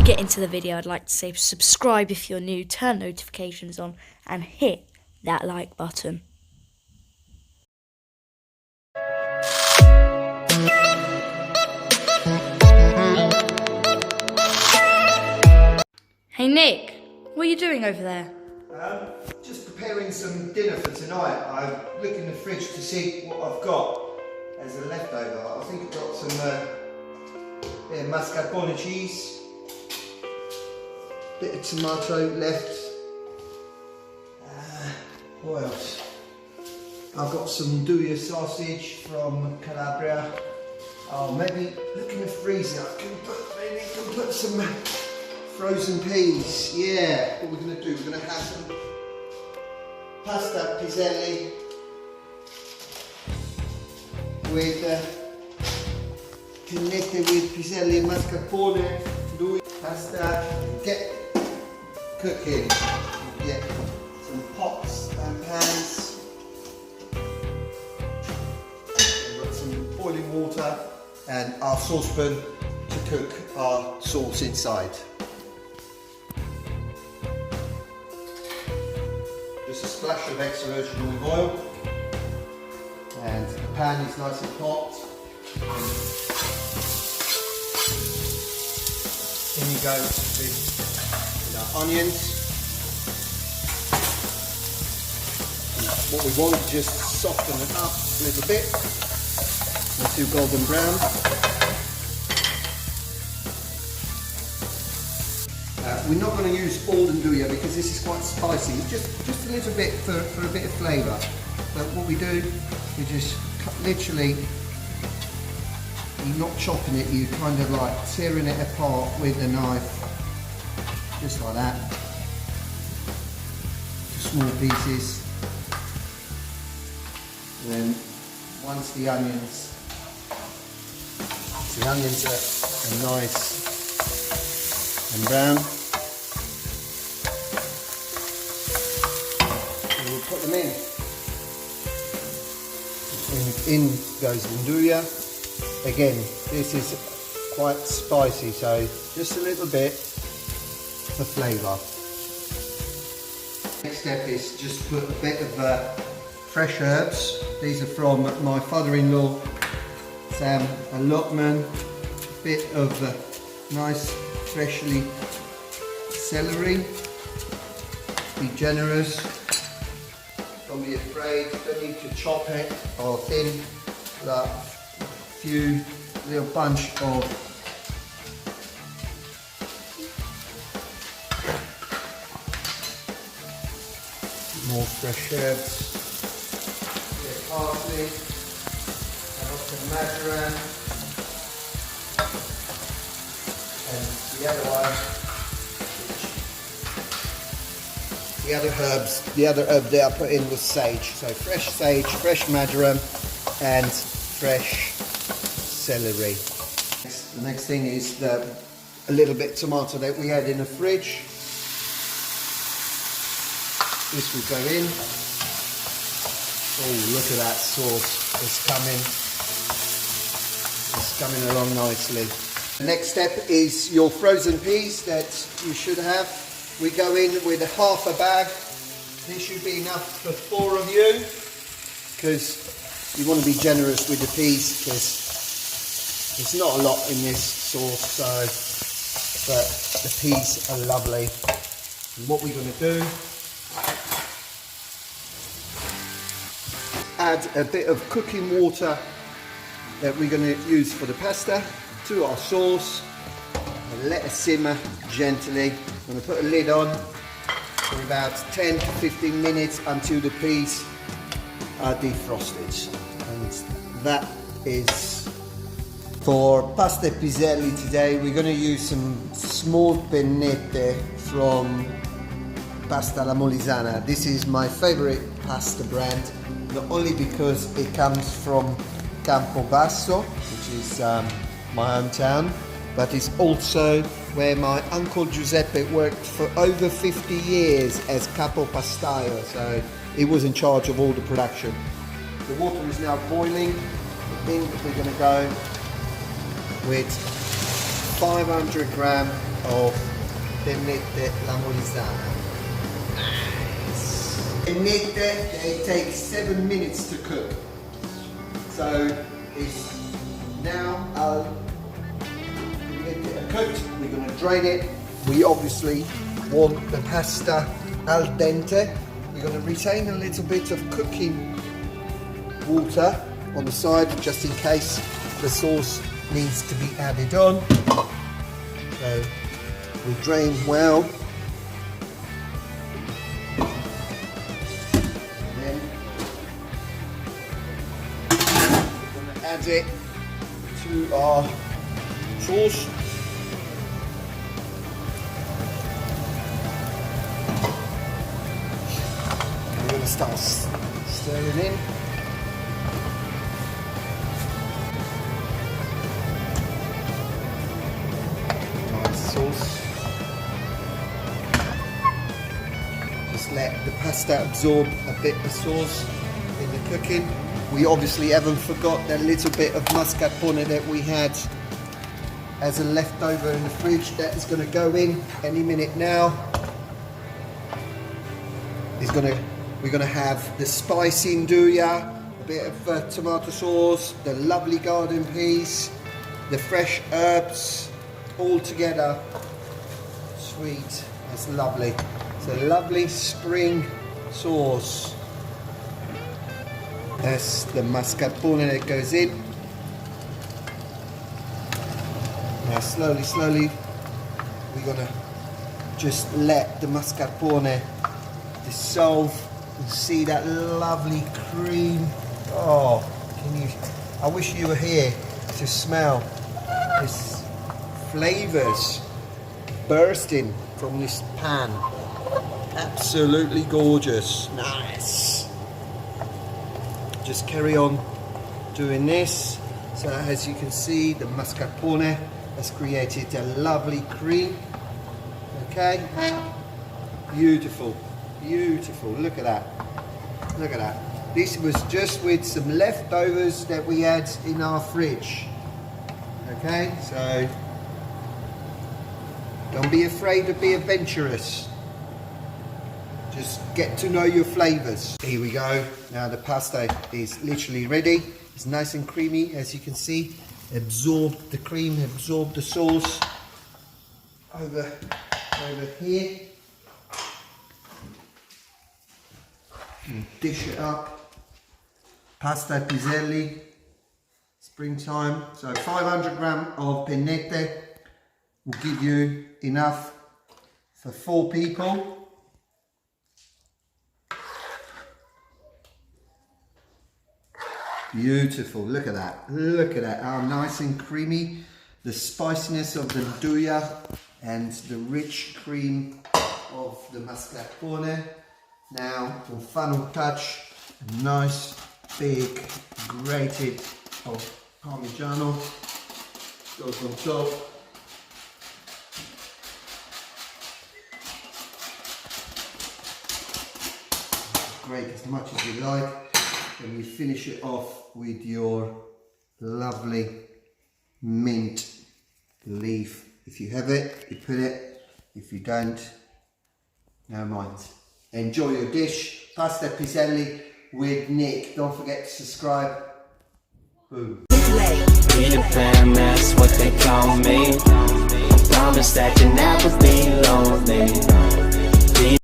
get into the video, I'd like to say subscribe if you're new, turn notifications on, and hit that like button. Hey Nick, what are you doing over there? Just preparing some dinner for tonight. I look in the fridge to see what I've got as a leftover. I think I've got some mascarpone cheese, bit of tomato left. What else? I've got some nduja sausage from Calabria. Oh, maybe look in the freezer. I can put some frozen peas. Yeah. What we're going to do? We're going to have some pasta piselli with connected with piselli and mascarpone. Do pasta. Get cooking. Get some pots and pans. We've got some boiling water and our saucepan to cook our sauce inside. Just a splash of extra virgin olive oil, and the pan is nice and hot. In you go with our onions. And what we want is just soften it up a little bit until golden brown. We're not going to use all the nduja because this is quite spicy, just a little bit for a bit of flavour. But what we do, we just cut, literally, you're not chopping it, you're kind of like tearing it apart with a knife, just like that, to small pieces. And then once the onions are nice and brown, we'll put them in. In goes the nduja. Again, this is quite spicy, so just a little bit for flavour. Next step is just put a bit of fresh herbs. These are from my father-in-law, Sam Allotman. A bit of nice freshly celery. Be generous. Don't be afraid. Don't need to chop it or thin. A few little bunch of more fresh herbs. A bit of parsley. And also marjoram. And the other one. The other herb that I put in was sage. So fresh sage, fresh marjoram, and fresh celery. The next thing is a little bit of tomato that we had in the fridge. This will go in. Oh, look at that sauce. It's coming along nicely. The next step is your frozen peas that you should have. We go in with half a bag. This should be enough for 4 of you, because you want to be generous with the peas, because there's not a lot in this sauce, but the peas are lovely. And what we're going to do, add a bit of cooking water that we're going to use for the pasta to our sauce, and let it simmer gently. I'm going to put a lid on for about 10 to 15 minutes until the peas are defrosted. And that is for pasta piselli today. We're going to use some small pennette from Pasta alla Molisana. This is my favorite pasta brand, not only because it comes from Campobasso, which is my hometown, but it's also where my uncle Giuseppe worked for over 50 years as capo pastaio, so he was in charge of all the production. The water is now boiling. I think we're going to go with 500 gram of pennette lamolizzana. Pennette, it takes 7 minutes to cook. So it's now pennette are cooked. We're going to drain it. We obviously want the pasta al dente. We're going to retain a little bit of cooking water on the side just in case the sauce needs to be added on. So we drain well. And then we're going to add it to our sauce. We're going to start stirring in. Sauce. Just let the pasta absorb a bit of sauce in the cooking. We obviously haven't forgot that little bit of mascarpone that we had as a leftover in the fridge. That is going to go in any minute now. We're going to have the spicy nduja, a bit of tomato sauce, the lovely garden peas, the fresh herbs, all together. Sweet, that's lovely. It's a lovely spring sauce. That's the mascarpone that goes in. Now slowly, we're gonna just let the mascarpone dissolve and see that lovely cream. Oh, I wish you were here to smell this flavors bursting from this pan. Absolutely gorgeous. Nice. Just carry on doing this. So as you can see, the mascarpone has created a lovely cream. Okay, beautiful, beautiful. Look at that, look at that. This was just with some leftovers that we had in our fridge. Okay, so don't be afraid to be adventurous. Just get to know your flavors. Here we go. Now the pasta is literally ready. It's nice and creamy, as you can see. Absorb the cream, absorb the sauce over here. And dish it up. Pasta piselli, springtime. So 500 gram of pennette will give you enough for 4 people. Beautiful, look at that, look at that, how nice and creamy. The spiciness of the nduja and the rich cream of the mascarpone. Now, for final touch, a nice big grated of parmigiano goes on top. Grate as much as you like. And we finish it off with your lovely mint leaf. If you have it, you put it. If you don't, no mind. Enjoy your dish. Pasta piselli with Nick. Don't forget to subscribe. Boom. Peter Pan, that's what they call me. I'm stacking apples.